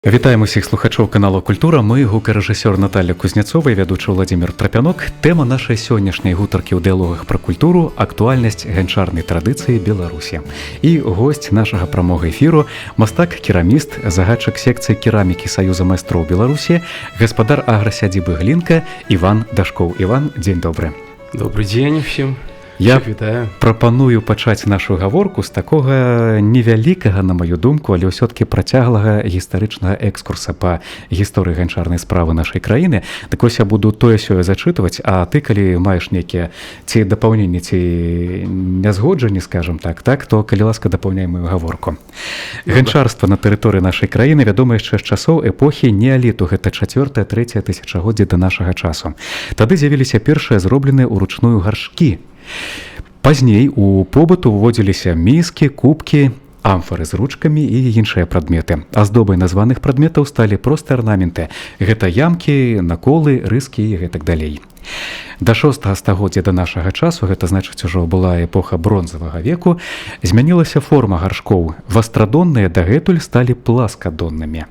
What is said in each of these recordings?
Вітаем усіх слухачоў каналу Культура. Мы гукарэжысёр Наталья Кузняцова і вядучы Владимир Трапянок. Тэма нашай сённяшняй гутаркі ў дыялогах пра культуру — актуальнасць ганчарнай традыцыі Беларусі. І госць нашага прамога эфіру — мастак-кераміст, загадчык секцыі керамікі Саюза майстроў Беларусі, гаспадар аграсядзібы Глінка Іван Дашкоў. Іван, дзень добры. Добрый дзень всім. Я прапаную пачаць нашу гаворку з такога невялікага, на маю думку, але ўсё-ткі працяглага гістарычнага экскурса па гісторыі ганчарнай справы нашай краіны. Так вось я буду тое-сёе зачытваць, а ты, калі маеш нейкія ці дапаўненні, ці нязгоджанні, скажам так, то, калі ласка, дапаўняй маю гаворку. Ганчарства на тэрыторыі нашай краіны вядома яшчэ з часоў эпохі неаліту, гэта 4-3 тысячагоддзе да нашага часу. Тады з'явіліся першыя зробленыя ўручную гаршкі. Пазней у побыт уводзіліся міскі, кубкі, амфары з ручкамі і іншыя прадметы. Аздобай названых прадметаў сталі проста арнаменты. Гэта ямкі, наколы, рыскі і гэтак далей. Да 6 стагоддзя да нашага часу, гэта значыць ужо была эпоха бронзавага веку, змянілася форма гаршкоў. Вастрадонныя дагэтуль сталі пласкадоннымі.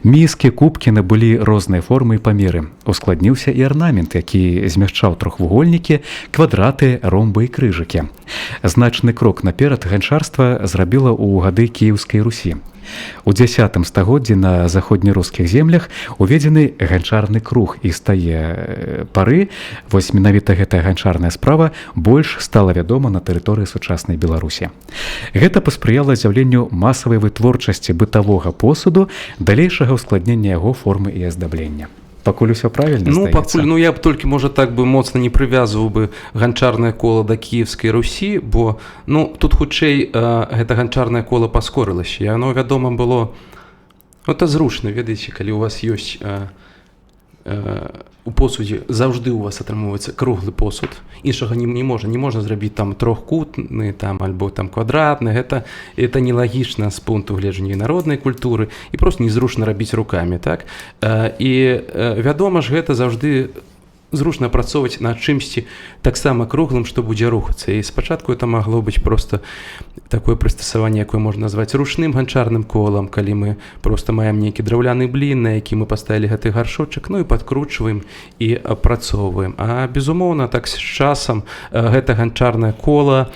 Міскі, кубкі набылі розныя формы і памеры. Ускладніўся і арнамент, які змяшчаў трохвугольнікі, квадраты, ромбы і крыжыкі. Значны крок наперад ганчарства зрабіла ў гады Кіеўскай Русі. У 10 стагоддзі на заходнерускіх землях уведзены ганчарны круг, і з тае пары вось менавіта гэтая ганчарная справа больш стала вядома на тэрыторыі сучаснай Беларусі. Гэта паспрыяла з'яўленню масавай вытворчасці бытавога посуду, далейшага ўскладнення яго формы і аздаблення. Пакуль усё правільна, здаецца? Я б толькі, можа, так бы моцна не прывязваў бы ганчарнае кола да Кіеўскай Русі, бо, тут хутчэй гэта ганчарнае кола паскорылася. Яно, вядома, было... Это зручна, ведаеце, калі у вас ёсць у посудзе, заўжды у вас атрымоўваецца круглы посуд. Іншага не можна зрабіць там трохкутны, там, альбо там квадратны. Гэта нелагічна з пункту гледжання народнай культуры і проста незручна рабіць рукамі, так? І, вядома ж, гэта заўжды зручна працоўваць на чымсьці таксама круглым, што будзе рухацца. І спачатку это магло быць проста такое прыстасаванне, якое можна назваць ручным ганчарным колам, калі мы проста маем нейкі драўляны блін, на які мы паставілі гэты гаршочак, і падкручваем і апрацоўваем. А, безумоўна, так з часам гэта ганчарнае кола,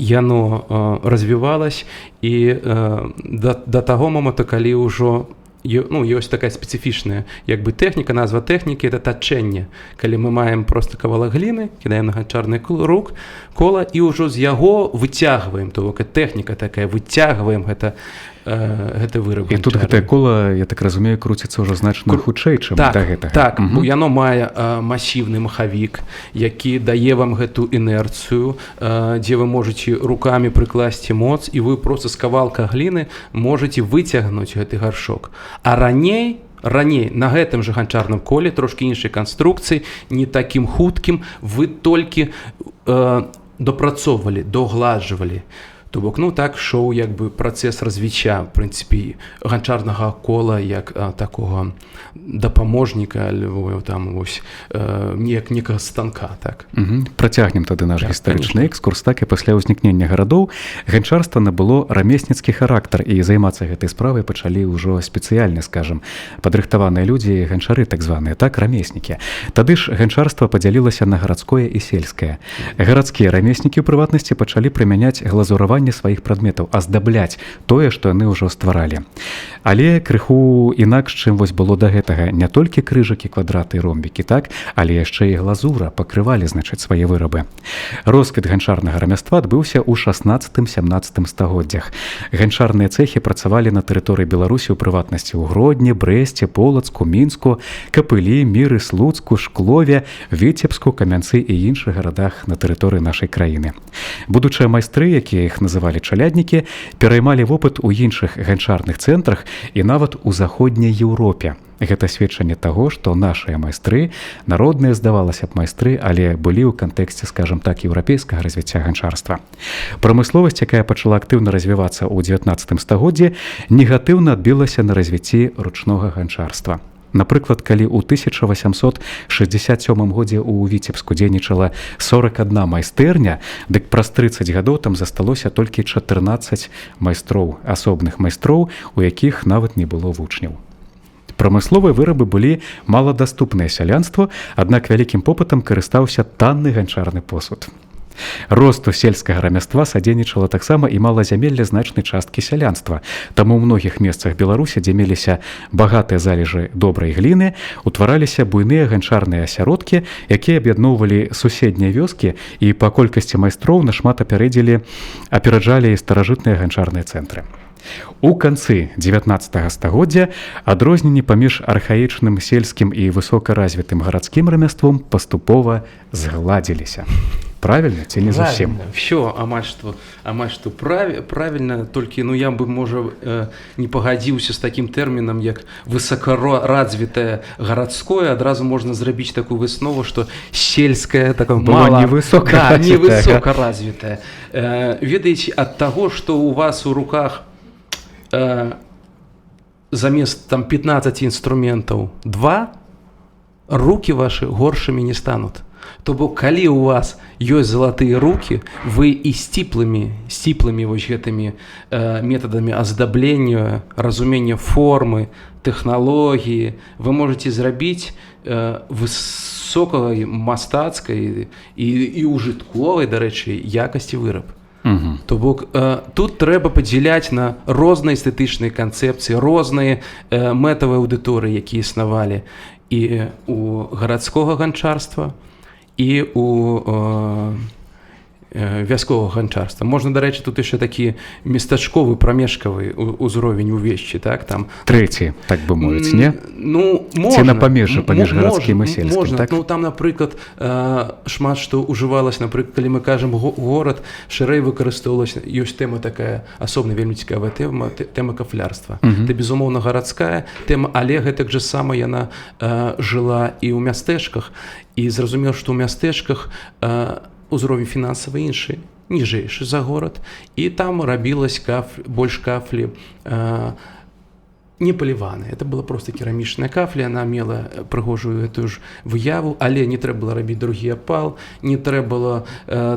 яно развівалась, і да таго моманту, калі ўжо ёсць такая спецыфічная тэхніка, назва тэхнікі — это тачэнне. Калі мы маем проста кавалак гліны, кідаем на ганчарны круг, кола, і ўжо з яго выцягваем, то бок тэхніка такая, выцягваем гэта выраб. І тут гэтае кола, я так разумею, круціцца ўжо значна хутчэй, чым да гэтага. Так, бо яно мае масіўны махавік, які дае вам гэту інерцыю, дзе вы можаце рукамі прыкласці моц, і вы проста з кавалка гліны можаце выцягнуць гэты гаршок. А раней на гэтым жа ганчарным коле, трошкі іншай канструкцыі, не такім хуткім, вы толькі дапрацоўвалі, догладжвалі. То бок, так шоў працэс развіцця, в прынцыпе, ганчарнага кола як такога дапаможніка, альбо там вось некага станка, так. Працягнем тады наш гістарычны экскурс. Так, і пасля ўзнікнення гарадоў ганчарства набыло рамесніцкі характар, і займацца гэтай справай пачалі ўжо спецыяльна, скажам, падрыхтаваныя людзі, ганчары так званыя, так, рамеснікі. Тады ж ганчарства падзялілася на гарадское і сельскае. Гарадскія рамеснікі, у прыватнасці, пачалі прымяняць глазураванне сваіх прадметаў, аздабляць тое, што яны ўжо стваралі. Але крыху інакш, чым вось было да гэтага. Не толькі крыжыкі, квадраты і ромбікі, так, але яшчэ і глазура пакрывалі, значыць, свае вырабы. Росквіт ганчарнага рамяства адбыўся ў 16-17 стагоддзях. Ганчарныя цэхі працавалі на тэрыторыі Беларусі, у прыватнасці ў Гродні, Брэсце, Полацку, Мінску, Капылі, Міры, Слуцку, Шклове, Віцебску, Камянцы і іншых гарадах на тэрыторыі нашай краіны. Будучыя майстры, якія іх называлі чаляднікі, пераймалі вопыт у іншых ганчарных цэнтрах і нават у заходняй Еўропе. Гэта сведчанне таго, што нашыя майстры, народныя, здавалася б, майстры, але былі ў кантэксце, скажам так, еўрапейскага развіцця ганчарства. Прамысловасць, якая пачала актыўна развівацца ў 19 стагоддзі, негатыўна адбілася на развіцці ручнога ганчарства. Напрыклад, калі ў 1867 годзе ў Віцебску дзейнічала 41 майстэрня, дык праз 30 гадоў там засталося толькі 14 майстроў, асобных майстроў, у якіх нават не было вучняў. Прамысловыя вырабы былі маладаступныя сялянству, аднак вялікім попытам карыстаўся танны ганчарны посуд. Росту сельскага рамяства садзейнічала таксама і малазямелле значнай часткі сялянства. Таму ў многіх месцах Беларусі, дзе меліся багатыя залежы добрай гліны, утвараліся буйныя ганчарныя асяродкі, якія аб'ядноўвалі суседнія вёскі і па колькасці майстроў нашмат апераджалі старажытныя ганчарныя цэнтры. У канцы 19 стагоддзя адрозненні паміж архаічным сельскім і высокаразвітым гарадскім рамяством паступова згладзіліся. Правильно ці не зусім? Все, амаль што правильно, толькі я бы, можа, не пагадзіўся з такім тэрмінам, як высокаразвітае гарадское. Адразу можна зрабіць такую выснову, што сельскае было невысокаразвітае. Ведаеце, ад таго, што ў вас у руках замест 15 інструментаў 2, рукі вашы горшымі не стануць. То бок, калі у вас ёсць залатыя рукі, вы і сціплымі вось гэтымі метадамі аздаблення, разумення формы, тэхналогіі, вы можаце зрабіць высокай мастацкай і ўжытковай, дарэчы, якасці выраб. То бок, тут трэба падзяляць на розныя эстэтычныя канцэпцыі, розныя мэтавыя аўдыторыі, якія існавалі і у гарадскога ганчарства, і у вясковага ганчарства. Можна, дарэчы, тут яшчэ такі местачковы, прамежкавы ўзровень увеччы, так, там. Трэці, так бы мовіць, не? Можна. Ці на памежжы паміж гарадскім і сельскім, можна. так? Там, напрыклад, шмат што ўжывалася, напрыклад, калі мы кажам горад, шырэй выкарыстоўвалася, ёсць тэма такая, асобна вельмі цікавая тэма кафлярства. Гэта, безумоўна, гарадская тэма, але гэтак жа сама яна жыла і ў мястэчках, і зразумела, што ў мястэчках узровень фінансавы іншы, ніжэйшы за горад, і там рабілась больш кафлі не паліваныя. Это была проста керамічная кафля, яна мела прыгожую гэтую ж выяву, але не трэба было рабіць другі апал, не трэба было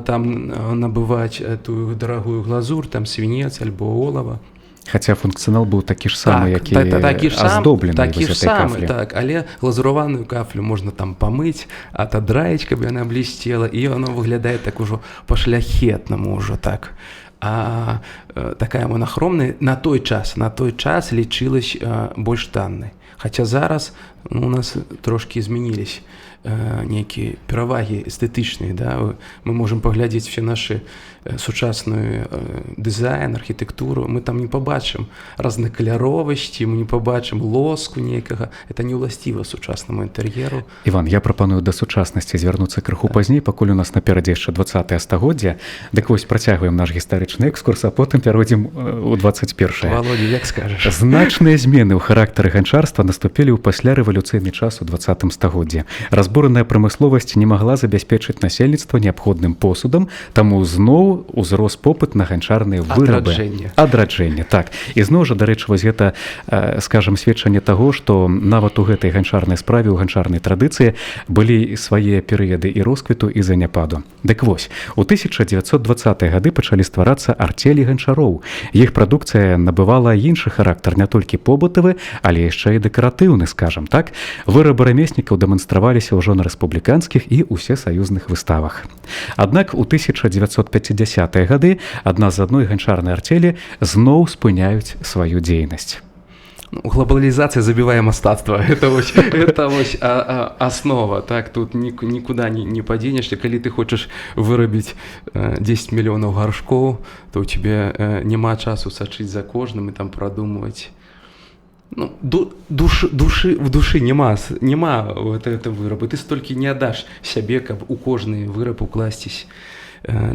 там набываць тую дарагую глазур, там свінец альбо олава. Хаця функцыянал быў такі ж самы, які аздоблены такі ж вось гэтай самы, кафлі. так, але глазурованую кафлю можна там памыць, атадраіць, каб яна блісцела, і яно выглядае так ужо па-шляхетнаму ўжо так. А такая монахромная на той час лічылась больш таннай. Хаця зараз у нас трошкі змянілись нейкія перавагі эстэтычныя, да? Мы можам паглядзець все нашы сучасную дызайн, архітэктуру, мы там не пабачым разнакаляровасці, мы не пабачым лоску нейкага. Это не ўласціва сучаснаму інтэр'еру. Іван, я прапаную да сучаснасці звярнуцца крыху пазней, пакуль у нас наперадзе яшчэ 20-е стагоддзя. Дык вось працягваем наш гістарычны экскурс, а потым пяройдзем у 21-е. Володя, як скажаш? Значныя змены ў характары ганчарства наступілі ў паслярэвалюцыйны час у 20-м стагоддзі. Разбураная прамысловасць не магла забяспечыць насельніцтва неабходным посудам, таму зноў узрос попыт на ганчарныя вырабы. Адраджэнне, так. І зноў жа, дарэчы, вось гэта, скажам, сведчанне таго, што нават у гэтай ганчарнай справе, у ганчарнай традыцыі былі свае перыяды і росквіту, і заняпаду. Дык вось, у 1920-е гады пачалі стварацца арцелі ганчароў. Іх прадукцыя набывала іншы характар, не толькі побытавы, але яшчэ і дэкаратыўны, скажам так. Вырабы рамеснікаў дэманстраваліся ўжо на рэспубліканскіх і усесаюзных выставах. Аднак у 1950-е гады адна з адной ганчарнай арцелі зноў спыняюць сваю дзейнасць. Глобалізацыя забівае мастацтва. Это вось аснова, так, тут нікуды не падзенешся. Калі ты хочаш вырабіць 10 мільёнаў гаршкоў, то ў тебе няма часу сачыць за кожным і там прадумваць. В душы няма это вырабы. Ты столькі не аддаш сябе, каб у кожны выраб укласцісь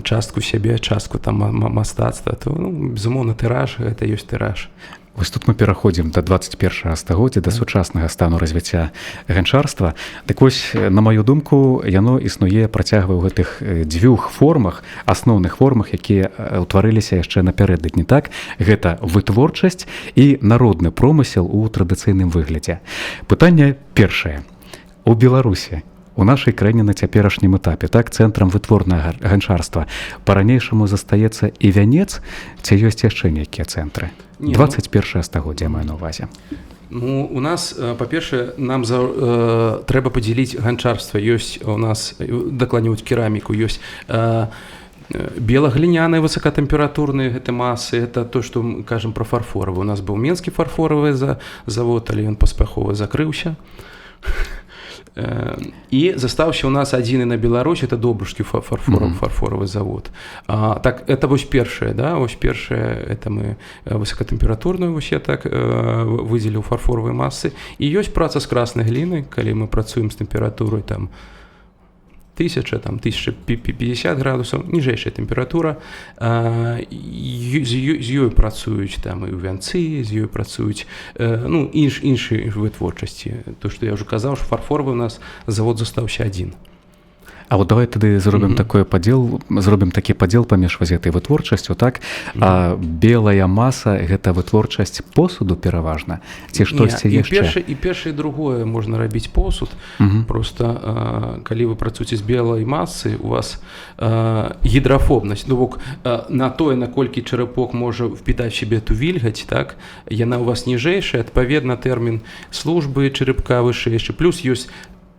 частку сябе, частку там мастацтва. То, безумоўна, тыраж, гэта ёсць тыраж. Вось тут мы пераходзім да 21 стагоддзя, да сучаснага стану развіцця ганчарства. Дык вось, на маю думку, яно існуе, працягвае ў гэтых дзвюх формах, асноўных формах, якія ўтварыліся яшчэ напярэдадні, так? Гэта вытворчасць і народны промысел у традыцыйным выглядзе. Пытанне першае. У Беларусі, у нашай краіне на цяперашнім этапе, так, цэнтрам вытворнага ганчарства па-ранейшаму застаецца і вянец, ці ёсць яшчэ нейкія цэнтры? 21 стагоддзя маю на ўвазе. Ну, у нас, па-першае, нам трэба падзяліць ганчарства. Ёсць у нас, дакладней, кераміку, ёсць белагліняныя высокатэмпературныя гэты масы. Это то, што мы кажам пра фарфоравы. У нас быў менскі фарфоравы завод, але ён паспяхова закрыўся. І застаўся у нас адзіны на Беларусі, это Добрушкі фарфоравы завод. Так, это вось першае, да, вось першае, это мы высокатэмпературную, вось я так выдзеліў фарфоравыя масы. І ёсць праца з краснай глінай, калі мы працуем з тэмпературай там 1050 градусаў, ніжэйшая тэмпература. З ёй працуюць там і ў вянцы, з ёй працуюць іншыя вытворчасці. То, што я ўжо казаў, што фарфоравы у нас завод застаўся адзін. А вот давай тады зробім такі падзел паміж вось гэтай вытворчасцю, так? А белая маса гэта вытворчасць посуду пераважна, ці штосьці яшчэ? І першае, і другое можна рабіць посуд. Просто калі вы працуеце з белай масы, у вас гідрафобнасць, ну бок на тое, наколькі чарапок можа впітаць в себе ту вільгаць, так? Яна у вас ніжэйшая, адпаведна тэрмін службы чарапка вышэйшы, плюс ёсць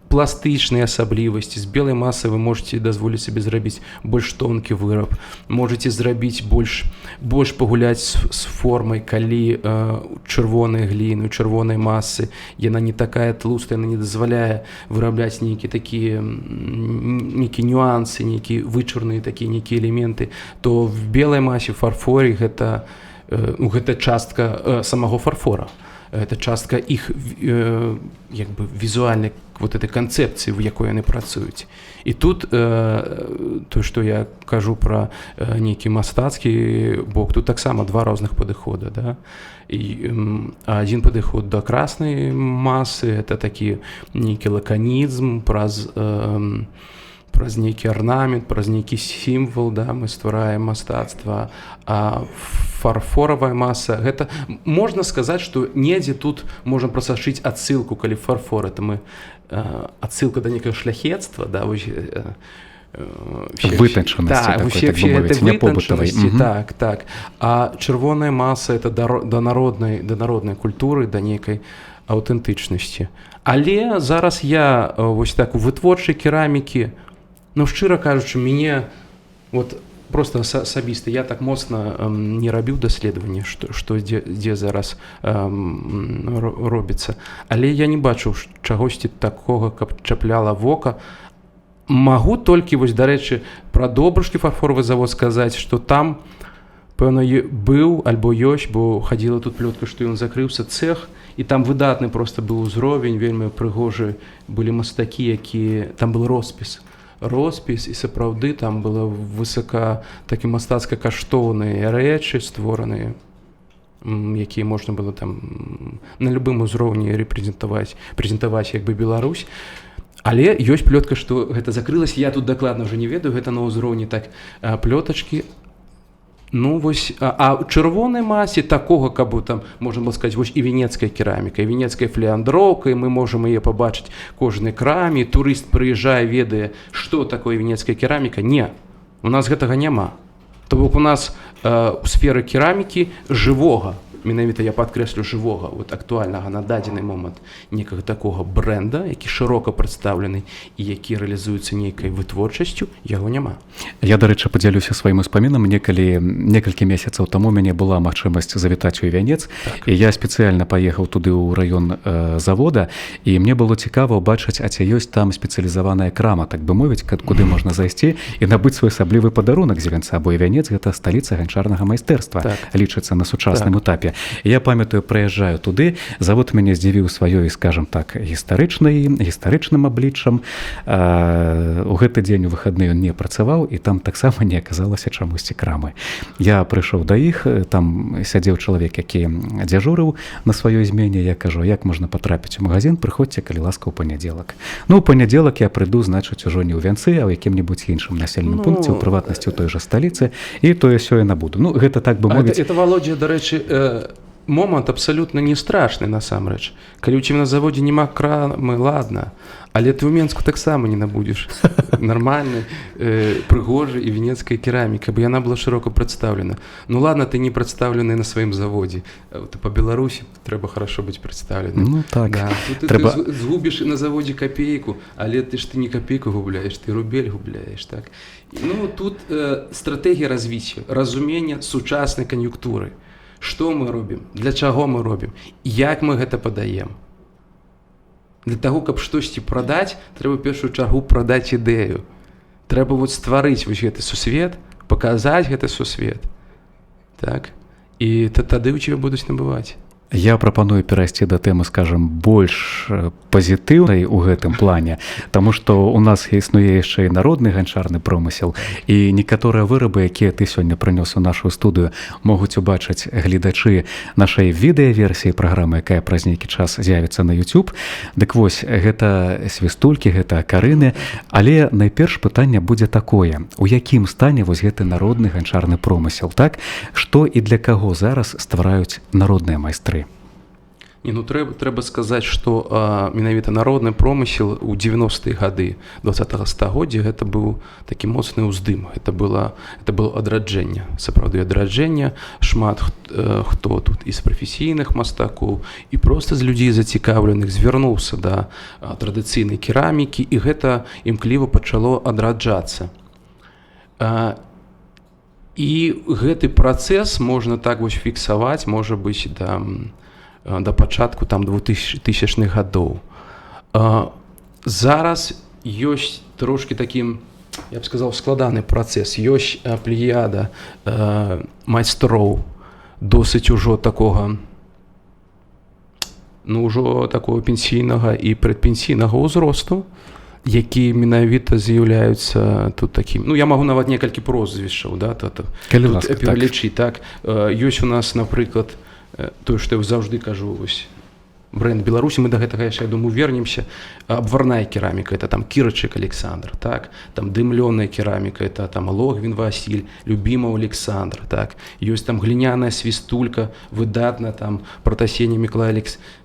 пластычныя асаблівасці. З белай масы вы можете дазволіць сабе зрабіць больш тонкі выраб, можете зрабіць больш пагуляць з формай, калі чырвонай гліны, чырвонай масы, яна не такая тлустая, яна не дазваляе вырабляць нейкія такія нюансы, нейкія вычурныя такія нейкія элементы, то в белай масе, фарфоры гэта частка самого фарфора. Это частка іх як бы візуальнай вот этой канцэпцыі, в якой яны працуюць. І тут то, што я кажу пра нейкі мастацкі бок, тут таксама два розных падыхода, да? І адзін падыход да краснай масы, это такі нейкі лаканізм праз нейкі арнамент, праз нейкі сімвал, да, мы ствараем мастацтва. А фарфоравая маса, гэта можна сказаць, што недзе тут можна прасачыць адсылку, калі фарфор, это мы адсылка да нейкага шляхецтва, да, вытанчанасці, так бы мовіць, не побытавай. Так. А чырвоная маса это да народнай культуры, да нейкай аўтэнтычнасці. Але зараз я вось так у вытворчай керамікі, ну, шчыра кажучы, мяне вот просто асабіста я так моцна не рабіў даследаванне, што дзе зараз робіцца. Але я не бачыў чагосьці такога, каб чапляла вока. Магу толькі, вось, дарэчы, пра Добрушкі фарфоравы завод сказаць, што там, пэўна, быў альбо ёсць, бо хадзіла тут плётка, што ён закрыўся цэх, і там выдатны проста быў узровень, вельмі прыгожы былі мастакі, якія... Там был роспіс, і сапраўды там была такі мастацка каштоўныя рэчы створаныя, якія можна было там на любым узроўні прэзентаваць як бы Беларусь. Але ёсць плётка, што гэта закрылася, я тут дакладна ўжо не ведаю, гэта на ўзроўні так плётачкі. Ну, вось, а ў чырвонай масе такога, каб там, можна было сказаць, вось і венецкая кераміка, і венецкая флеандроўка, і мы можам яе пабачыць кожнай краме, турыст прыязджае, ведае, што такое венецкая кераміка. Не, у нас гэтага няма. То бок у нас у сферы керамікі жывога, менавіта я падкрэслю жывога, вот актуальнага на дадзены момант некага такога брэнда, які шырока прадстаўлены і які рэалізуецца нейкай вытворчасцю, яго няма. Я, дарэчы, падзялюся сваім успамінам. Некалькі месяцаў таму у мяне была магчымасць завітаць у вянец, і я спецыяльна паехаў туды ў раён завода, і мне было цікава ўбачыць, а ці ёсць там спецыялізаваная крама, так бы мовіць, куды можна зайсці і набыць своеасаблівы падарунак з вянца, бо і вянец гэта сталіца ганчарнага майстэрства, лічыцца на сучасным этапе. Я памятаю, прыязджаю туды, завод мяне здзівіў сваёй, скажем так, гістарычным абліччам. У гэты дзень у выхадны ён не працаваў, і там таксама не аказалася чамусьці крамы. Я прыйшоў да іх, там сядзеў чалавек, які дзяжурыў на сваёй змене. Я кажу, як можна патрапіць у магазин, прыходзьце, калі ласка, у панядзелак. Ну, у панядзелак я прыйду, значыць, ужо не ў Вянцы, а ў якім-небудзь іншым населеным пункце, у прыватнасці ў той жа сталіцы, і тое-сёе набуду. Ну, гэта так бы мовіць. Это, Володя, до речі, момант абсалютна не страшны насамрэч. Калі ў цябе на заводзе няма крамы, ладно, але ты ў Менску таксама не набудзеш нармальнай, прыгожай і венецкай керамікі, бо яна была шырока прадстаўлена. Ну ладно, ты не прадстаўлены на сваім заводзе. Ты па Беларусі трэба хорошо быць прадстаўленым. Ну так. Да. Тут трэба... ты згубіш на заводзе капейку, але ты не капейку губляеш, ты рубель губляеш, так? Ну тут стратэгія развіцця, разумення сучаснай кан'юнктуры. Што мы робім? Для чаго мы робім? Як мы гэта падаем? Для таго, каб штосьці прадаць, трэба ў першую чаргу прадаць ідэю. Трэба стварыць гэты сусвет, паказаць гэты сусвет. Так? І тады ў цябе будуць набываць. Я прапаную перайсці да тэмы, скажам, больш пазітыўнай у гэтым плане, таму што у нас існуе яшчэ і народны ганчарны промысел, і некаторыя вырабы, якія ты сёння прынёс у нашу студыю, могуць убачыць гледачы нашай відэаверсіі праграмы, якая праз нейкі час з'явіцца на YouTube. Дык вось, гэта свістулькі, гэта акарыны, але найперш пытанне будзе такое: у якім стане вось гэты народны ганчарны промысел, так? Што і для каго зараз ствараюць народныя майстры? Ну, трэба сказаць, што менавіта народны промысел у 90-е гады 20-го стагоддзя гэта быў такі моцны ўздым. Это было адраджэнне, сапраўды адраджэнне. Шмат хто тут і з прафесійных мастакоў, і проста з людзей зацікаўленых звярнуўся да традыцыйнай керамікі, і гэта імкліва пачало адраджацца. І гэты працэс можна так вось фіксаваць, можа быць, да пачатку там 2000-х гадоў. Зараз ёсць трошкі такім, я б сказаў, складаны працэс. Ёсць плеяда майстроў досыць ужо такога, ну, ужо такого пенсійнага і прадпенсійнага ўзросту, які менавіта з'яўляюцца тут такім. Ну, я магу нават некалькі прозвішчаў, да, тут пералічыць, так. Ёсць у нас, напрыклад, тое, што я заўжды кажу, вось, брэнд Беларусі, мы да гэтага яшчэ, я думаю, вернемся. Абварная кераміка, это там Кірачык Александр, так? Там дымлёная кераміка, это там Логвін Васіль, Любімаў Александр, так? Ёсць там гліняная свістулька, выдатна, там Пратасенне Мікалай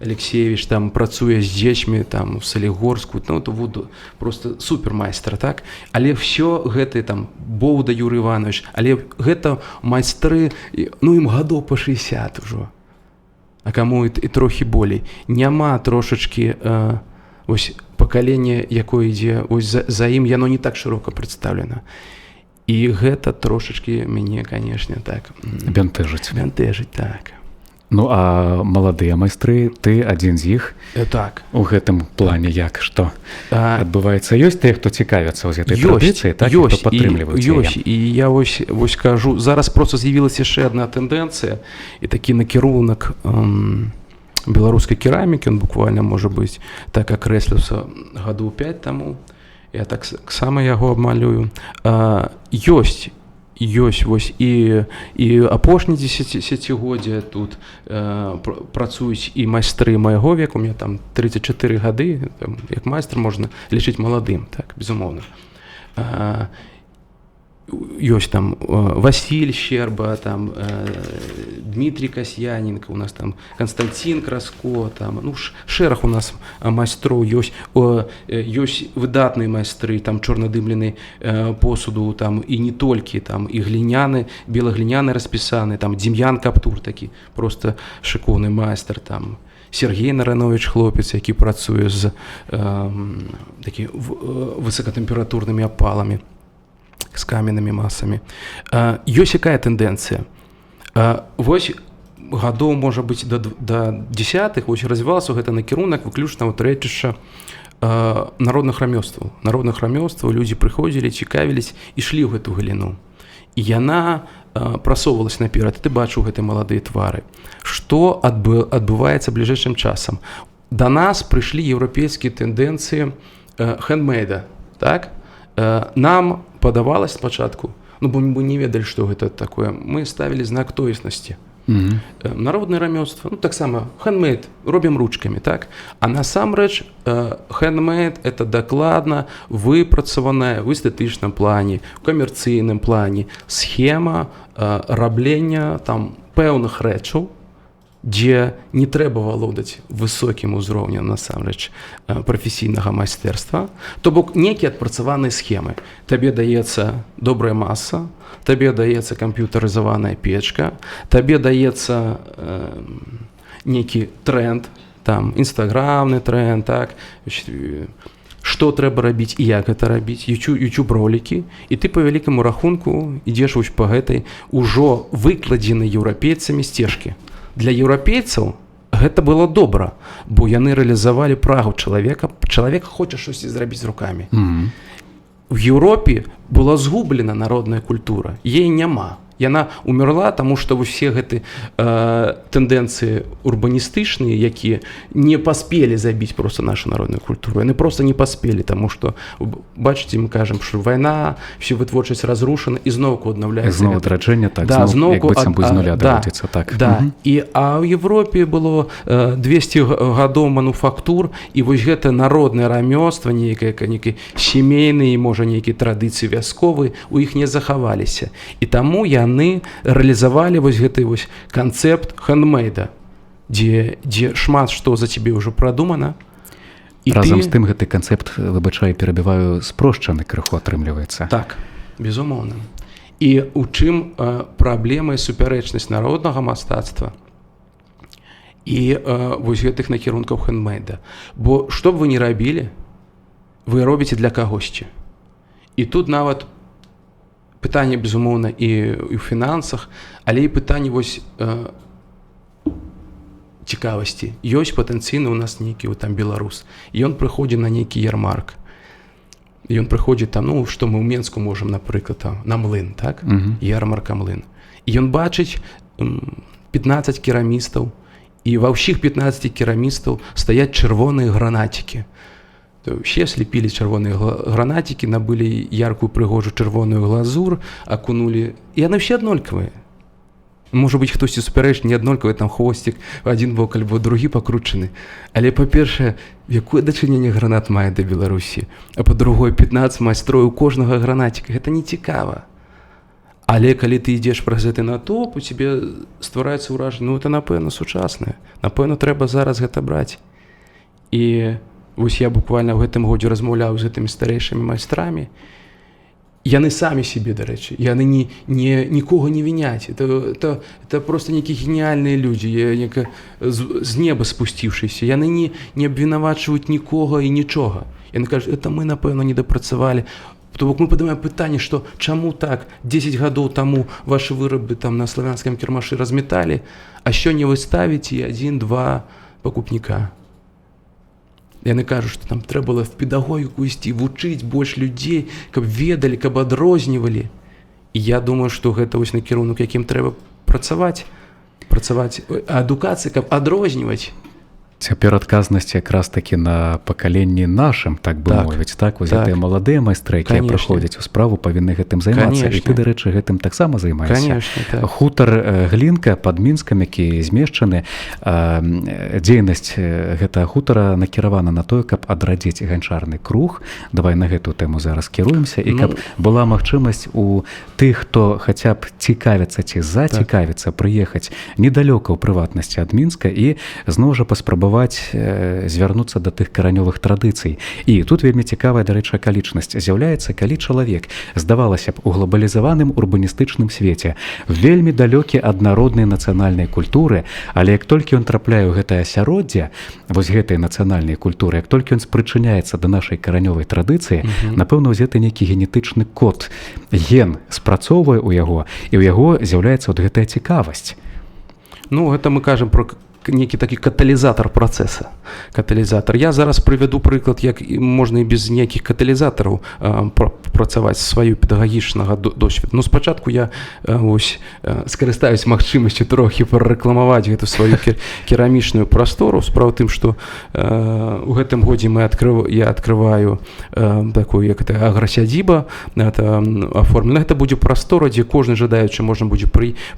Алексеевич там працуе з дзецьмі, там, в Салігорску, ну, то вот просто супермайстер, так? Але ўсё гэта, там, Боўда Юрый Иванович, але гэта майстры, ну, ім гадоў па 60 ужо. А каму і трохі болей. Няма трошачкі ось пакаленне, якое ідзе, ось за ім яно не так шырока прадстаўлена. І гэта трошачкі мяне, канешне, так... Бянтэжыць. Бянтэжыць, так. Ну, а маладыя майстры, ты адзін з іх? Так. У гэтым плане як, што адбываецца? Ёсць тыя, хто цікавяцца з гэтай традыцыяй, так? Ёсць, хто падтрымліваюць яе? Ёсць, і я вось кажу, зараз проста з'явілася яшчэ адна тэндэнцыя, і такі накірунак беларускай керамікі, он буквально, можа быць, так акрэсліўся гадоў 5 таму, я так сама яго абмалюю. Ёсць вось і апошні дзесяцігоддзя тут працуюць і майстры майго веку, у меня там 34 гады, там, як майстар можна лічыць маладым, так, безумоўна. Ёсць там Васіль Щерба, там Дмітрий Касьяненко, у нас там Константин Краско, там, ну, шэраг у нас майстроў ёсць, ёсць выдатныя майстры, там чорнадымлены посуду, там і не толькі, там і гліняны, белагліняны распісаны, там Дем'ян Каптур такі, просто шыкоўны майстар, там Сергей Наранович хлопец, які працуе з такі высокатэмпературнымі апаламі, з каменнымі масамі. Ёсць якая тэндэнцыя? Вось гадоў, можа быць, да 10-х вось развівалася гэта накірунак выключна ў рэчышча народных рамёстваў. Народных рамёстваў людзі прыходзілі, цікавілись, ішлі ў гэту галіну. І яна прасоўвалася наперад, ты бачыў гэтыя маладыя твары. Што адбываецца бліжэйшым часам? Да нас прыйшлі еўрапейскія тэндэнцыі хэндмейда, так? Нам падавалось спачатку, бо мы не ведалі, што гэта такое, мы ставілі знак тоеснасці. Народнае рамёства, таксама хэндмейд, робім ручкамі, так? А насамрэч хэндмейд – это дакладна выпрацаваная в эстэтычным плане, в камерцыйным плане схема раблення там пэўных рэчаў, дзе не трэба валодаць высокім узроўнем насамрэч прафесійнага майстэрства, то бок нейкія адпрацаваныя схемы. Табе даецца добрая маса, табе даецца камп'ютарызаваная печка, табе даецца нейкі тренд, там інстаграмны тренд, так, што трэба рабіць і як гэта рабіць, YouTube ролікі, і ты па вялікаму рахунку ідзеш вось па гэтай ужо выкладзенай еўрапейцамі сцежкі. Для еўрапейцаў гэта было добра, бо яны рэалізавалі прагу чалавека. Чалавек хоча штосьці зрабіць рукамі. В Еўропе была згублена народная культура, яе няма. Яна умерла, таму што усе гэты тэндэнцыі урбаністычныя, якія не паспелі забіць проста нашу народную культуру. Яны проста не паспелі, таму што, бачыце, мы кажам, што вайна, все вытворчасць разрушана, і зноўку аднаўляецца. Зноў адраджэнне, так, як быццам бы з нуля даводзіцца, так. Да, а ў Европе было 200 гадоў мануфактур, і вось гэта народнае рамёства, нейкай сямейныя, можа, нейкія традыцыі вясковыя, у іх не захаваліся. І таму яны рэалізавалі вось гэты вось канцэпт хэндмейда, дзе шмат што за цябе ўжо прадумана. Разам з тым гэты канцэпт, выбачаю, перабіваю, спрошчаны крыху атрымліваецца. Так, безумоўна. І ў чым праблема і супярэчнасць народнага мастацтва і вось гэтых накірункаў хэндмейда. Бо што б вы не рабілі, вы робіце для кагосьці. І тут нават пытанне, безумоўна, і ў фінансах, але і пытанне вось цікавасці. Ёсць патэнцыйны ў нас нейкі там беларус. І ён прыходзіць на нейкі ярмарк. І ён прыходзіць там, што мы ў Менску можам, напрыклад, там, на млын, так? Ярмарка млын. І ён бачыць 15 керамістаў, і ва ўсіх 15 керамістаў стаяць чырвоныя гранатікі. Усе слепілі чырвоныя гранатікі, набылі яркую прыгожую чырвоную глазур, акунулі. І яны ўсе аднолькавыя. Можа быць, хтосьці супярэчны, не аднолькавы, там хвосцік, адзін бок альбо другі пакручаны. Але, па-першае, якое дачыненне гранат мае да Беларусі? А па-другое, 15 майстроў у кожнага гранатіка. Гэта не цікава. Але калі ты ідзеш праз гэты натоўп, у цябе ствараецца ўражанне, это, напэўна, сучаснае. Напэўна, трэба зараз гэта браць. І вось я буквально ў гэтым годзе размаўляў з гэтымі старэйшымі майстрамі. Яны самі сябе, дарэчы, яны нікога не віняць. Это просто нейкія геніяльныя людзі, з неба спусціўшыся. Яны не абвінавачваюць нікога і нічога. Яны кажуць, это мы, напэўна, не дапрацавалі. То бок мы падымаем пытанне, што чаму так 10 гадоў таму вашы вырабы там на славянскім кірмашы разметалі, а сёння вы ставіце 1-2 пакупніка. Яны кажуць, што там трэба было в педагогіку ісці, вучыць больш людзей, каб ведалі, каб адрознівалі. І я думаю, што гэта вось накірунак, якім трэба працаваць. Адукацыя, каб адрозніваць. Цяпер адказнасць якраз такі на пакаленні нашым, так бы мовіць, так? Вось гэтыя маладыя майстры, якія прыходзяць у справу, павінны гэтым займацца. І ты, дарэчы, гэтым таксама займаешся. Хутар Глінка пад Мінскам, які змешчаны, дзейнасць гэтага хутара накіравана на тое, каб адрадзіць ганчарны круг. Давай на гэту тэму зараз кіруемся. І каб была магчымасць у тых, хто хаця б цікавіцца ці зацікавіцца прыехаць недалёка ў прыватнасці ад Мінска і зноў жа паспрабаваць звярнуцца да тых каранёвых традыцый. І тут вельмі цікавая, дарэчы, акалічнасць з'яўляецца, калі чалавек, здавалася б, у глобалізаваным урбаністычным свеце, вельмі далёкі ад народнай нацыянальнай культуры, але як толькі ён трапляе ў гэтае асяроддзе, вось гэтай нацыянальнай культуры, як толькі ён спрычыняецца да нашай каранёвай традыцыі, напэўна, узяты нейкі генетычны код, ген спрацоўвае ў яго, і ў яго з'яўляецца вот гэтая цікавасць. Гэта мы кажам про нейкі такі каталізатар працэса. Каталізатар. Я зараз прывяду прыклад, як можна і без ніякіх каталізатараў працаваць сваю педагагічнага досведу. Ну, спачатку я скарыстаюсь магчымасцю трохі прарэкламаваць гэту сваю керамічную прастору. Справа тым, што у гэтым годзе я открываю такую, як это, аграсядзіба, оформлена. Гэта будзе прастора, дзе кожны жадаючы можна будзе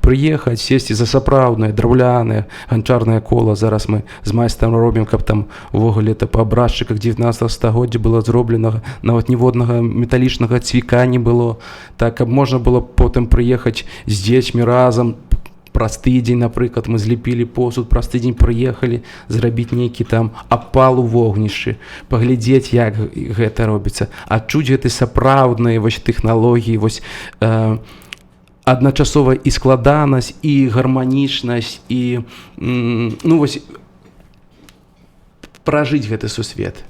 прыехаць, сесці за сапраўднае, драўлянае, ганчарнае кола. Зараз мы з майстрам робім, каб там увогуле это па абразчыках 19 стагоддзя было зроблена, нават ніводнага металічнага цвіка не было, так, каб можна было потым прыехаць з дзецьмі разам. Праз тыдзень, напрыклад, мы злепілі посуд, праз тыдзень прыехалі зрабіць нейкі там апал у вогнішчы, паглядзець, як гэта робіцца, адчуць гэты сапраўдныя тэхналогіі, адначасова і складанасць, і гарманічнасць, і пражыць гэты сусвет.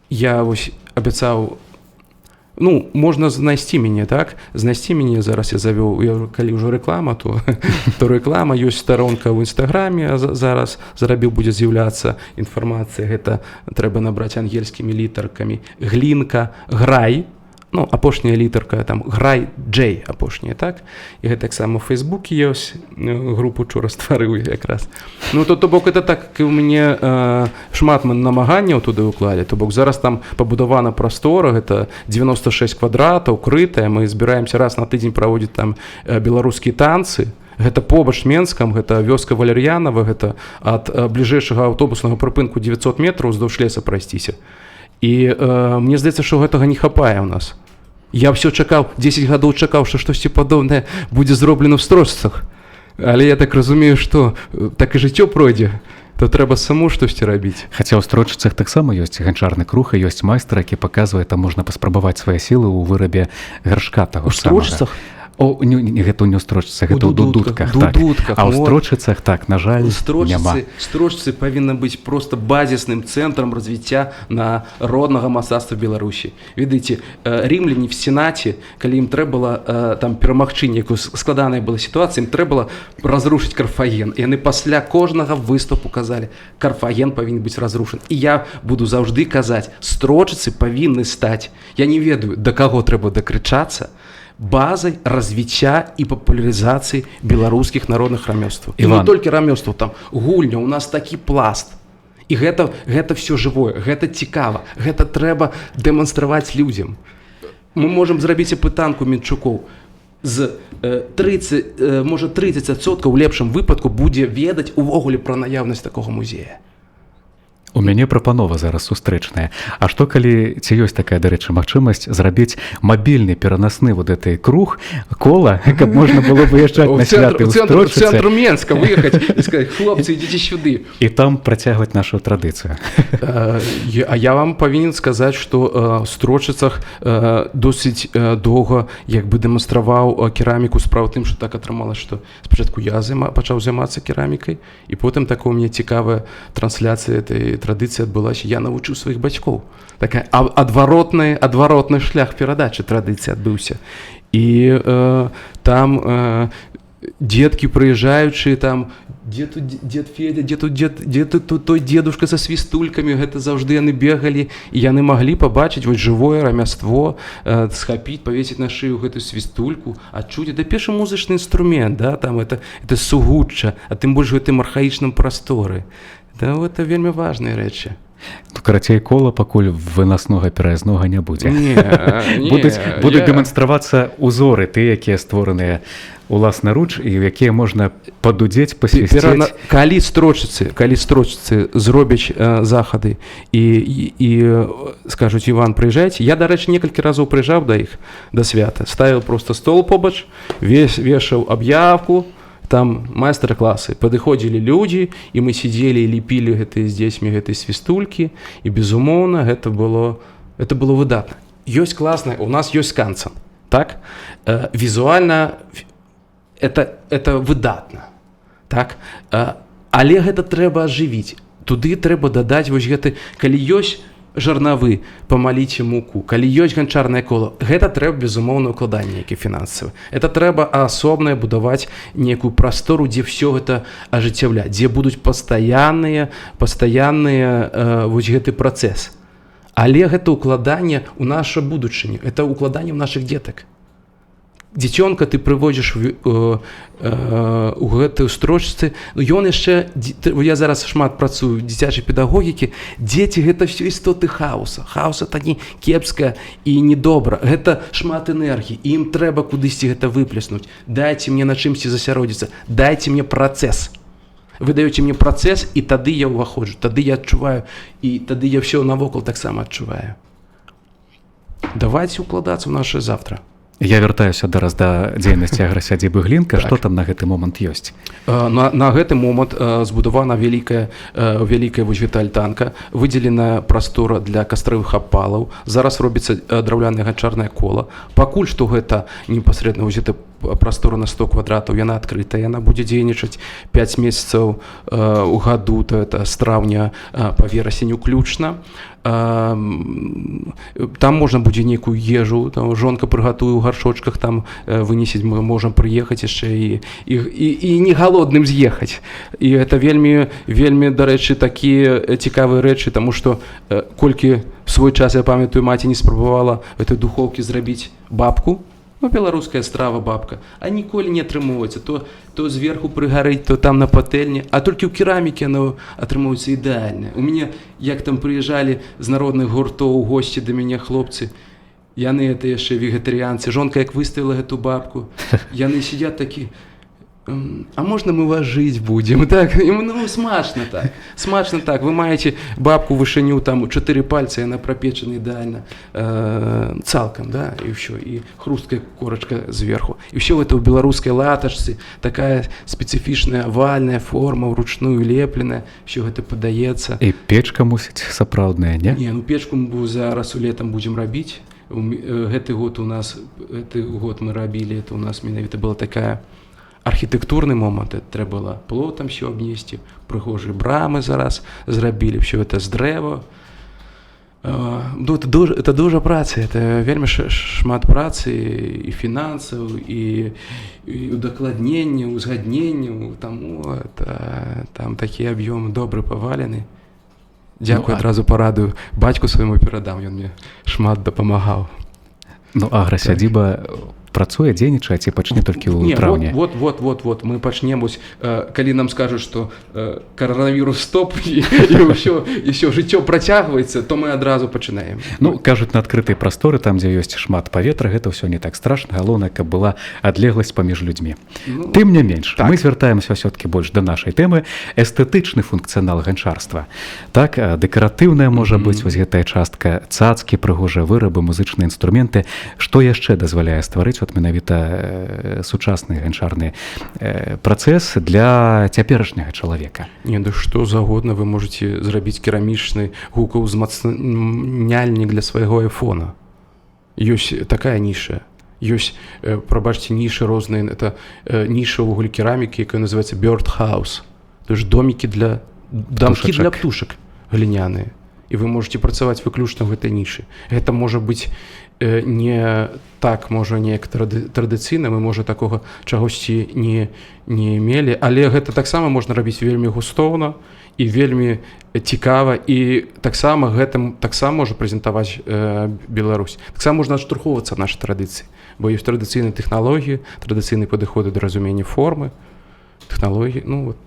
Я абяцаў, можна знайсці мяне, так? Знайсці мяне, зараз я завёў, калі ўжо рэклама, то рэклама, ёсць старонка ў інстаграме, зараз зарабіў, будзе з'яўляцца інфармацыя, гэта трэба набраць ангельскімі літаркамі. Глінка, грай, апошняя літарка, там, грай, Джей, апошняя, так? І гэта таксама ў Фейсбуке ёсць, групу учора стварыў якраз. То бок, это так, у мяне шмат намаганняў туды ўклалі, то бок, зараз там пабудавана прастора, гэта 96 квадратаў, крытая, мы збіраемся раз на тыдзень праводзіць там беларускія танцы, гэта побач з Менскам, гэта вёска Валер'янава, гэта ад бліжэйшага аўтобуснага прыпынку 900 метраў уздоўж леса прайсціся. І мне здаецца, што гэтага не хапае ў нас. Я ўсё чакаў, 10 гадоў чакаў, што штосьці падобнае будзе зроблена ў Строчцах. Але я так разумею, што так і жыццё пройдзе, то трэба саму штосьці рабіць. Хаця ў Строчцах таксама ёсць ганчарны круг, і ёсць майстар, які паказвае, там можна паспрабаваць свае сілы ў вырабе гаршка таго ж самага. У Строчцах? Гэта не ў Строчцах, гэта ў Дудутках. А ў Строчцах, так, на жаль, няма. Строчцы павінна быць проста базісным цэнтрам развіцця народнага мастацтва Беларусі. Ведаеце, рымляне в Сенаце, калі ім трэба было там перамагчы нейкую складаная была сітуацыя, ім трэба было разрушыць Карфаген. І яны пасля кожнага выступу казалі, Карфаген павінен быць разрушан. І я буду заўжды казаць, Строчцы павінны стаць, я не ведаю, да каго трэба дакрычацца, базай развіцця і папулярызацыі беларускіх народных рамёстваў. І не толькі рамёстваў, там гульня, у нас такі пласт. І гэта все жывое, гэта цікава, гэта трэба дэманстраваць людзям. Мы можам зрабіць апытанку Менчукоў. З 30% у лепшым выпадку будзе ведаць увогуле пра наяўнасць такога музея. У мяне прапанова зараз сустрэчная. А што калі, ці ёсць такая, дарэчы, магчымасць зрабіць мабільны перанасны гэты круг, кола, каб можна было выязджаць на святы ў Строчцы. У цэнтру Менска выехаць і сказаць, хлопцы, ідзіце сюды. І там працягваць нашу традыцыю. А я вам павінен сказаць, што ў Строчцах досыць доўга як бы дэманстраваў кераміку. Справа тым, што так атрымалася, што спачатку я пачаў займацца керамікай, і потым такая у мяне цікавая трансляцыя этой традыцыя адбылася, я навучыў сваіх бацькоў. Такая адваротны шлях перадачы традыцыі адбыўся. І там деткі прыязджаючы, там дзе тут дед Федя, дзе тут той дедушка са свістулькамі, гэта заўжды яны бегалі, і яны маглі пабачыць жывое рамяство, схапіць, павесіць на шыю гэтую свістульку, адчуць, это першы музычны інструмент, да, там это сугучча, а тым больш у гэтым архаічным прасторы. Да, это вельмі важныя рэчы. Карацей, кола пакуль вынаснога пераязнога не будзе. Будуць дэманстравацца ўзоры, тыя, якія створаныя уласнаруч, і якія можна падудзець, пасвісцець. Калі Строчцы зробяць захады і скажуць, Іван, прыязджайце, я, дарэчы, некалькі разоў прыязджаў да іх, да свята, ставіў проста стол побач, вешаў аб'явку, там майстар-класы, падыходзілі людзі, і мы сидзелі і ліпілі з дзецьмі гэтай свістулькі, і, безумоўна, гэта было выдатна. Ёсць класна, у нас ёсць канцан, так? Візуальна это выдатна, так? Але гэта трэба ажывіць. Туды трэба дадаць гэты, калі ёсць жарнавы, памаліце муку. Калі ёсць ганчарнае кола, гэта трэба безумоўна ўкладанне нейкі фінансавы. Это трэба асобна будаваць нейкую прастору, дзе ўсё гэта ажыццяўляць, дзе будуць пастаянныя вось гэты працэс. Але гэта ўкладанне ў нашу будучыню, это ўкладанне ў нашых дзетак. Дзіцёнка ты прыводзіш у гэтую строчцы, ён яшчэ, я зараз шмат працую ў дзіцячай педагогікі, дзеці гэта ўсё істоты хаоса. Хаос это не кепска і не добра, гэта шмат энергіі, ім трэба кудысьці гэта выплеснуць. Дайце мне на чымсьці засяродзіцца, дайце мне працэс. Вы даёце мне працэс, і тады я ўваходжу, тады я адчуваю, і тады я ўсё навокал таксама адчуваю. Давайце укладацца ў наше завтра. Я вяртаюся зараз да дзейнасці аграсядзібы Глінка. Што там на гэты момант ёсць? На гэты момант збудавана вялікая вось гэта альтанка, выдзелена прастора для кастравых апалаў. Зараз робіцца драўлянае ганчарнае кола. Пакуль што гэта непасрэдна вось гэта прастора на 100 квадратаў, яна адкрытая, яна будзе дзейнічаць 5 месяцаў у году, то это з траўня па верасень уключна. Там можна будзе нейкую ежу, там жонка прыгатуе ў гаршочках, там вынесіць, мы можам прыехаць яшчэ і не галодным з'ехаць. І гэта вельмі, дарэчы, такія цікавыя рэчы, таму што колькі в свой час, я памятаю, маці не спрабавала в этой духоўкі зрабіць бабку, беларуская страва бабка, а ніколі не атрымоўваецца, то зверху прыгарыць, то там на патэльні, а толькі ў керамікі яно атрымоўваецца ідэальна. У мяне, як там прыязджалі з народных гуртоў у госці да мяне хлопцы, яны это яшчэ вегетарыянцы, жонка як выставіла гэту бабку, яны сидят такі, а можна мы вас жыць будзем? Так, ну, смачна так. Вы маеце бабку вышыню, там 4 пальцы, яна прапечана ідэальна, цалкам, да, і ўсё, і хрусткая корачка зверху. І ўсё гэта ў беларускай латачцы, такая спецыфічная авальная форма, вручную лепленая, ўсё гэта падаецца. І печка мусіць сапраўдная, не? Не, ну печку мы зараз у летам будзем рабіць. Гэты год мы рабілі, это у нас менавіта была такая архітэктурны момант, это трэба было плотам все абнесці, прыгожыя брамы зараз зрабілі, все это з дрэва. Это дуже працы, это вельмі шмат працы і фінансаў, і удакладнення, узгаднення, там такі аб'ём добры павалены. Дзякую, адразу парадую бацьку свайму перадам, ён мне шмат дапамагаў. Ну, аграсядзіба працуе, дзейнічае, ці пачне толькі ў траўні? Вот, мы пачнем, калі нам скажуць, што каранавірус стоп, і ўсё жыццё працягваецца, то мы адразу пачынаем. Ну, кажуць, на адкрытай прасторы, там, дзе ёсць шмат паветра, гэта ўсё не так страшна, галоўнае, каб была адлегласць паміж людзьмі. Тым не менш, мы звяртаемся ўсё-такі больш да нашай тэмы, эстэтычны функцыянал ганчарства. Так, дэкаратыўная можа быць вось гэтая частка, цацкі, прыгожыя вырабы, музычныя інструменты. Што яшчэ дазваляе стварыць менавіта сучасны ганчарны працэс для цяперашняга чалавека? Не, да што загодна вы можаце зрабіць керамічны гукаўзмацняльнік для свайго айфона. Ёсць такая ніша. Ёсць, прабачце, нішы розныя. Это ніша ўвогуле керамікі, якая называецца birdhouse. То ж дамкі для птушак гліняныя. І вы можаце працаваць выключна ў гэтай нішы. Гэта можа быць не так, можа, неяк традыцыйна, мы, можа, такога чагосьці не мелі, але гэта таксама можна рабіць вельмі густоўна і вельмі цікава, і таксама гэтым таксама можа прэзентаваць Беларусь. Таксама можна адштурхоўвацца нашай традыцыі, бо ёсць традыцыйныя тэхналогіі, традыцыйныя падыходы да разумення формы, тэхналогіі, ну, вот.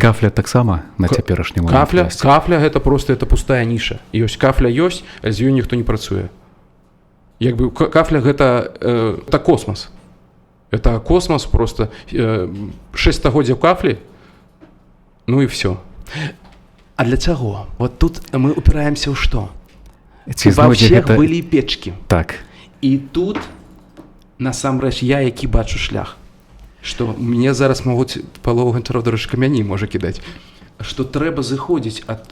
Кафля таксама на цяперашні момант? Кафля гэта проста пустая ніша. Ёсць кафля ёсць, а з ёй ніхто не працуе. Як бы кафля гэта космас. Это космас просто 6 стагоддзяў кафлі. Ну і все. А для чаго? Вот тут мы упираемся ў што? Ва всех былі печкі. Так. І тут насамрэч я які бачу шлях. Што мне зараз могуць палову ганчароў, дарэчы, камяні можа кідаць. Што трэба зыходзіць ад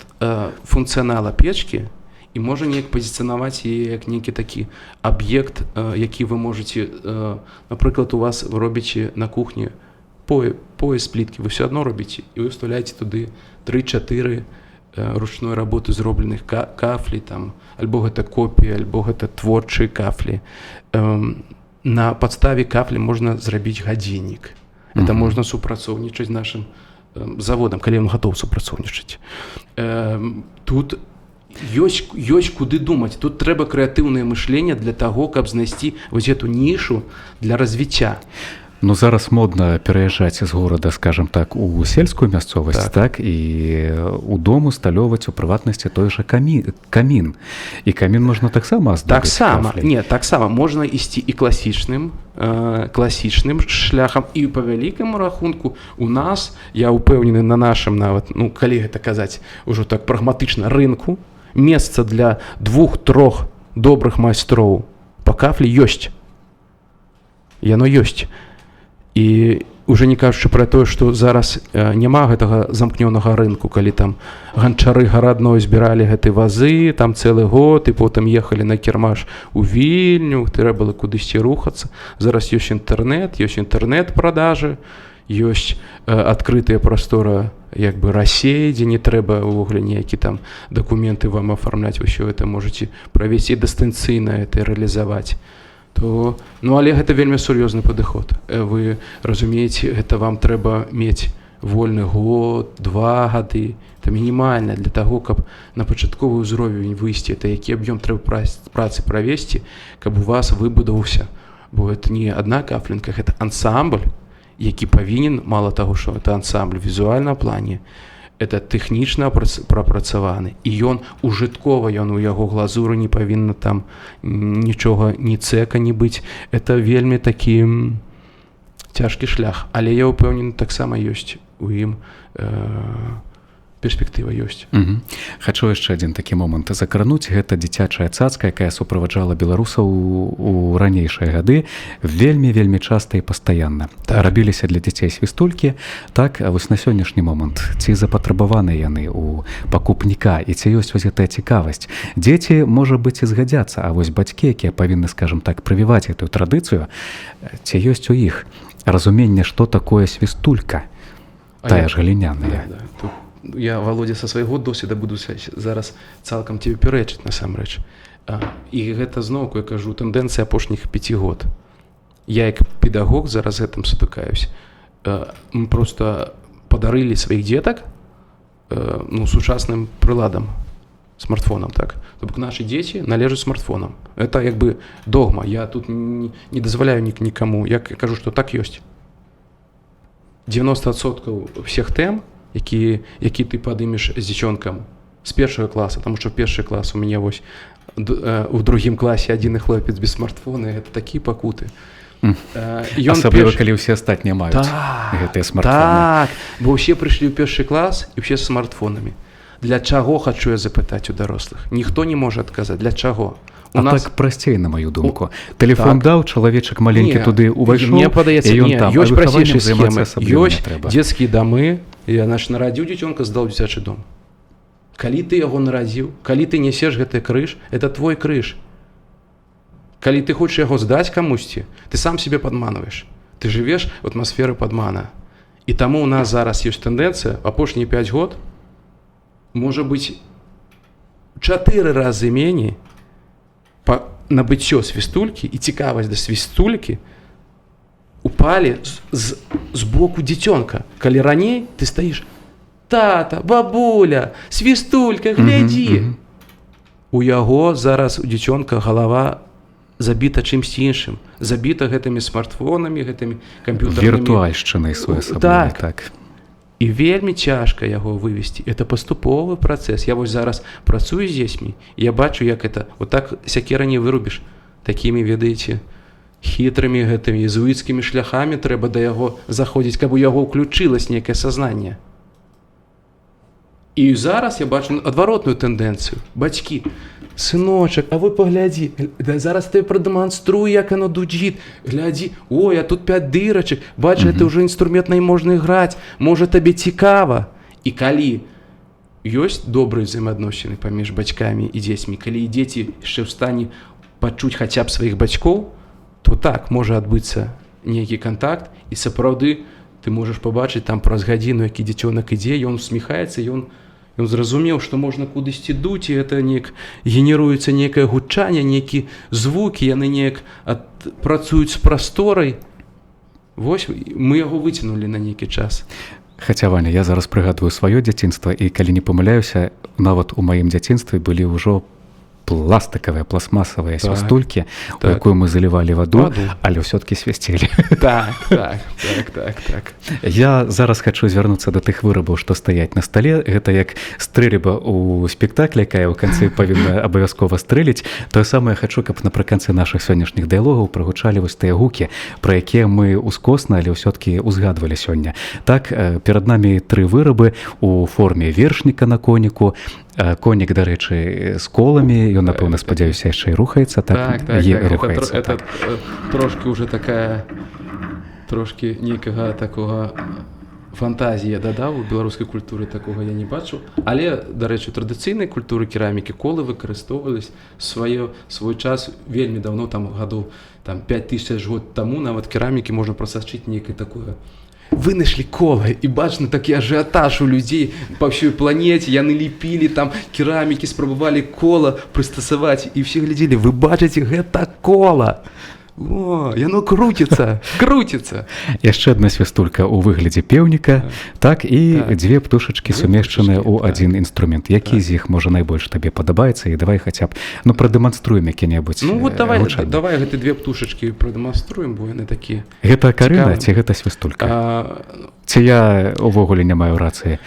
функцыянала печкі, і можа неяк пазіцыянаваць яе як нейкі такі аб'ект, які вы можаце, напрыклад, у вас вы робіце на кухні пояс пліткі, вы все адно робіце, і вы ўстаўляеце туды 3-4 ручной работы зробленых кафлі, там, альбо гэта копіі, альбо гэта творчыя кафлі. На падставе кафлі можна зрабіць гадзіннік. Это можна супрацоўнічаць з нашым заводам, калі ён гатоў супрацоўнічаць. Тут ёсць куды думаць. Тут трэба крэатыўнае мышленне для таго, каб знайсці вось эту нішу для развіцця. Ну, зараз модна пераязджаць з горада, скажем так, у сельскую мясцовасць, так, і у дому сталёваць у прыватнасці той жа камін. І камін можна таксама аздабіць кафляй. Не, таксама можна ісці і класічным шляхам, і па вялікаму рахунку у нас, я ўпэўнены на нашым нават, ну, калі гэта казаць ужо так прагматычна, рынку, месца для 2-3 добрых майстроў па кафлі ёсць. Яно ёсць. І уже не кажучы пра тое, што зараз няма гэтага замкнёнага рынку, калі там ганчары гарадной збіралі гэты вазы, там цэлы год, і потым ехалі на кірмаш у Вільню, трэба было кудысьці рухацца. Зараз ёсць інтэрнэт-продажы, ёсць адкрытая прастора як бы Расіі, дзе не трэба ўвогуле ніякі там дакументы вам афармляць, ўсё гэта можаце правесці дыстанцыйна гэта рэалізаваць. То, ну, але гэта вельмі сур'ёзны падыход. Вы разумееце, гэта вам трэба мець вольны год, 2 гады. Это мінімальна для таго, каб на пачатковы ўзровень выйсці. Это які аб'ём трэба працы правесці, каб у вас выбудаваўся. Бо это не адна кафлінка, гэта ансамбль, які павінен, мала таго, што это ансамбль візуальна плане, это тэхнічна прапрацаваны, і ён ужыткова, ён у яго глазуры не павінна там нічога, ні цэка не быць. Это вельмі такі цяжкі шлях, але я ўпэўнены, таксама ёсць у ім перспектыва ёсць. Хачу яшчэ адзін такі момант закрануць. Гэта дзіцячая цацка, якая суправаджала беларусаў у ранейшыя гады вельмі часта і пастаянна. Рабіліся для дзяцей свістулькі. Так, вось на сённяшні момант ці запатрабаваныя яны у пакупніка, і ці ёсць вось гэтая цікавасць. Дзеці, можа быць, і згадзяцца, а вось бацькі, якія павінны, скажем так, прывіваць гэтую традыцыю, ці ёсць у іх разуменне, што такое свістулька, тая ж галіняная. Я, Володя, са свайго досвіда буду зараз цалкам тебе пярэчыць насамрэч. І гэта зноўку, я кажу, тэндэнцыя апошніх 5 год. Я як педагог зараз гэтым сутыкаюсь. Мы просто падарылі сваіх дзетак сучасным прыладам, смартфонам, так. То бок нашы дзеці належаць смартфонам. Это як бы догма. Я тут не дазваляю нікаму. Я кажу, што так ёсць. 90% всех тэм, які ты падымеш з дзіцёнкам з першага класа, таму што першы клас у мяне вось у другім класе адзіны хлопец без смартфона, гэта такія пакуты. Асабліва, калі ўсе астатнія маюць гэтыя смартфоны. Так, бо ўсе прыйшлі ў першы клас і ўсе з смартфонамі. Для чаго, хачу я запытаць у дарослых? Ніхто не можа адказаць. Для чаго? Так прасцей, на маю думку. Тэлефон даў, чалавечак маленькі туды ўвайшоў, мне падаецца, і ён там. Ёсць прасцейшыя схемы. Ёсць дзецкія дамы. Я нарадзіў дзіцёнка, здаў дзіцячы дом. Калі ты яго нарадзіў, калі ты несеш гэты крыж, это твой крыж. Калі ты хочаш яго здаць камусьці, ты сам себе падманваеш. Ты жывеш в атмасферы падмана. І таму у нас зараз ёсць тэндэнцыя, апошнія 5 год, можа быць 4 разы меней набыццё свістулькі і цікавасць да свістулькі упалі з боку дзіцёнка. Калі раней ты стаіш: тата, бабуля, свістулька, глядзі. У яго зараз у дзіцёнка галава забіта чымсьці іншым, забіта гэтымі смартфонамі, гэтымі камп'ютарнымі. Віртуальшчынай своеасаблівай, так. І вельмі цяжка яго вывесці. Это паступовы працэс. Я вось зараз працую з дзецьмі, я бачу, як это, вот так сякера не вырубіш. Такімі, ведаеце, хітрымі гэтымі езуіцкімі шляхамі трэба да яго заходзіць, каб у яго ўключылась нейкае сазнанне. І зараз я бачу адваротную тэндэнцыю. Бацькі: сыночак, а вы паглядзі, зараз ты прадэманструй, як оно дудзіт, глядзі, ой, а тут 5 дырачак, бач, гэта ўжо інструмент, на ім можна іграць, можа табе цікава. І калі ёсць добрыя взаемаадносіны паміж бацькамі і дзецьмі, калі дзеці яшчэ ў стане пачуць хаця б сваіх бацькоў, то так, можа адбыцца нейкі кантакт, і сапраўды ты можаш пабачыць там праз гадзіну, які дзіцёнак ідзе, ён усміхаецца, Ён зразумеў, што можна кудысьці дуць, і гэта неяк генеруецца нейкае гучанне, нейкія звукі, яны неяк працуюць з прасторай. Вось мы яго выцягнулі на нейкі час. Хаця, Ваня, я зараз прыгадваю сваё дзяцінства, і калі не памыляюся, нават у маім дзяцінстве былі ўжо пластикавыя, пластмасавыя свістулькі, у якую мы залівалі ваду, але ўсё-ткі свісцілі. Так. Я зараз хачу звярнуцца да тых вырабаў, што стаяць на стале. Гэта як стрэльба ў спектаклі, якая ў канцы павінна абавязкова стрэліць. Тое самае хачу, каб напрыканцы нашых сённяшніх дыялогаў прагучалі вось тыя гукі, пра якія мы ускосна, але ўсё-ткі узгадвалі сёння. Так, перад намі 3 вырабы у форме вершніка на коніку. Конік, дарэчы, з коламі, ён, напэўна, спадзяюся, яшчэ і рухаецца, так, рухаецца. Это трошкі ўжо такая, трошкі нейкага такога фантазія дадаў, у беларускай культуры такога я не бачу. Але, дарэчы, у традыцыйнай культуры керамікі колы выкарыстоўвались свой час вельмі даўно, там гадоў 5000 год таму, нават керамікі можна прасачыць нейкае такое. Вынайшлі колы, і бачна такі ажыятаж у людзей па ўсёй планеце, яны ліпілі там керамікі, спрабавалі кола прыстасаваць, і ўсе глядзелі, вы бачыце, гэта кола. О, яно круціцца. Яшчэ адна свістулька ў выглядзе пеўніка, так, і 2 птушачкі сумешчаныя ў адзін інструмент. Які з іх, можа, найбольш табе падабаецца, і давай хаця б, прадэманструем які-небудзь гучанне. Ну, вот давай гэты 2 птушачкі прадэманструем, бо яны такія. Гэта карына ці гэта свістулька? Ці я увогуле не маю рацыі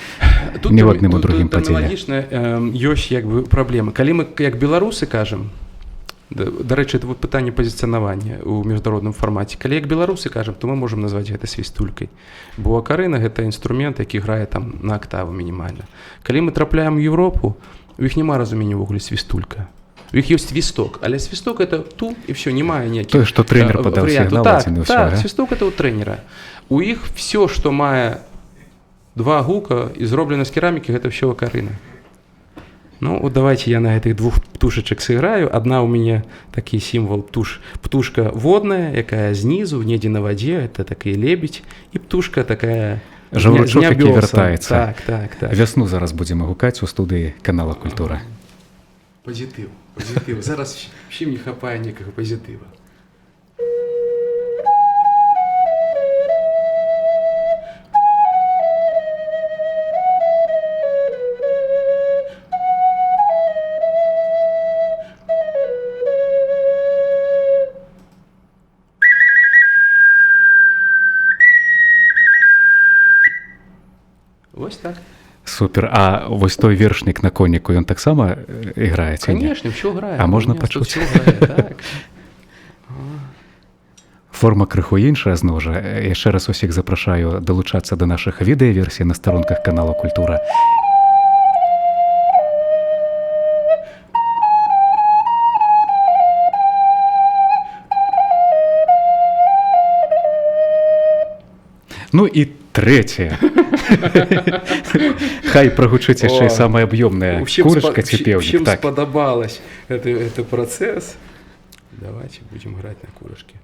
ні ў адным і другім падзеле? Тут аналагічна ёсць як бы праблемы. Калі мы як беларусы кажам, дарэчы, это пытанне пазіцыянавання ў міжнародным фармаце. Калі як беларусы кажам, то мы можам назваць гэта свістулькай. Бо акарына гэта інструмент, які грае там на актаву мінімальна. Калі мы трапляем у Еўропу, у іх няма разумення ўвогуле свістулька. У іх ёсць свісток, але свісток это ту, і все, не мае ніякіх. Тое, што трэнер падаў сігнал адзін і ўсё. Так, свісток это у трэнера. У іх все, што мае 2 гука і зроблена з керамікі, гэта все акарына. Ну, вот давайте я на этих 2 птушечек сыграю. Одна у меня такой символ птушка водная, якая снизу, недзе на воде, это такой лебедь, и птушка такая жаўручок, які вяртаецца. Так. Вясну зараз будзем гукаць у студыі канала Культура. Пазітыў. Зараз всім не хапае некага пазітыва. Вось так. Супер. А вось той вершнік на коніку, ён таксама іграе ці не? Канешне, ўсё грае. А можна пачуць? Так. Форма крыху іншая, зноў жа. Яшчэ раз усіх запрашаю далучацца да нашых відэаверсій на старонках канала Культура. Ну і трэцяе. Хай прагучыць яшчэ самая аб'ёмная курачка ці пеўнік. Всем спадабалось это працэс. Давайте будем играть на курочке.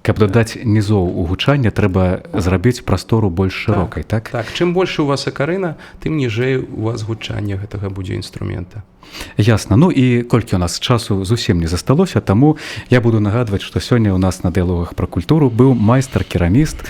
Каб дадаць нізоў у гучанне, трэба зрабіць прастору больш шырокай, так? Так, чым больш у вас акарына, тым ніжэй у вас гучанне гэтага будзе інструмента. Ясна. Ну і колькі у нас часу зусім не засталося, таму я буду нагадваць, што сёння ў нас на дыялогах пра культуру быў майстар-кераміст,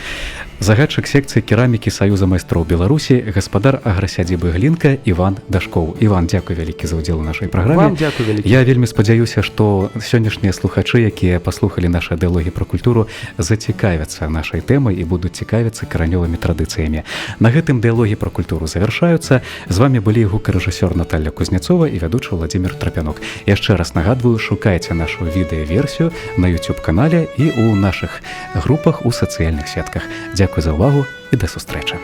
загадчык секцыі керамікі Саюза майстроў Беларусі, гаспадар аграсядзібы Глінка Іван Дашкоў. Іван, дзякуй вялікі за ўдзел у нашай праграме. Вам дзякуй вялікі. Я вельмі спадзяюся, што сённяшнія слухачы, якія паслухалі нашы дыялогі пра культуру, зацікавяцца нашай тэмай і будуць цікавіцца каранёвымі традыцыямі. На гэтым дыялогі пра культуру завяршаюцца. З вамі былі гукарэжысёр Наталья Кузнецова і вядучы Владзімир Трапянок. Яшчэ раз нагадваю, шукайце нашу відэаверсію на YouTube-канале і ў нашых групах у сацыяльных сетках. Дзякуй за ўвагу і да сустрэчы.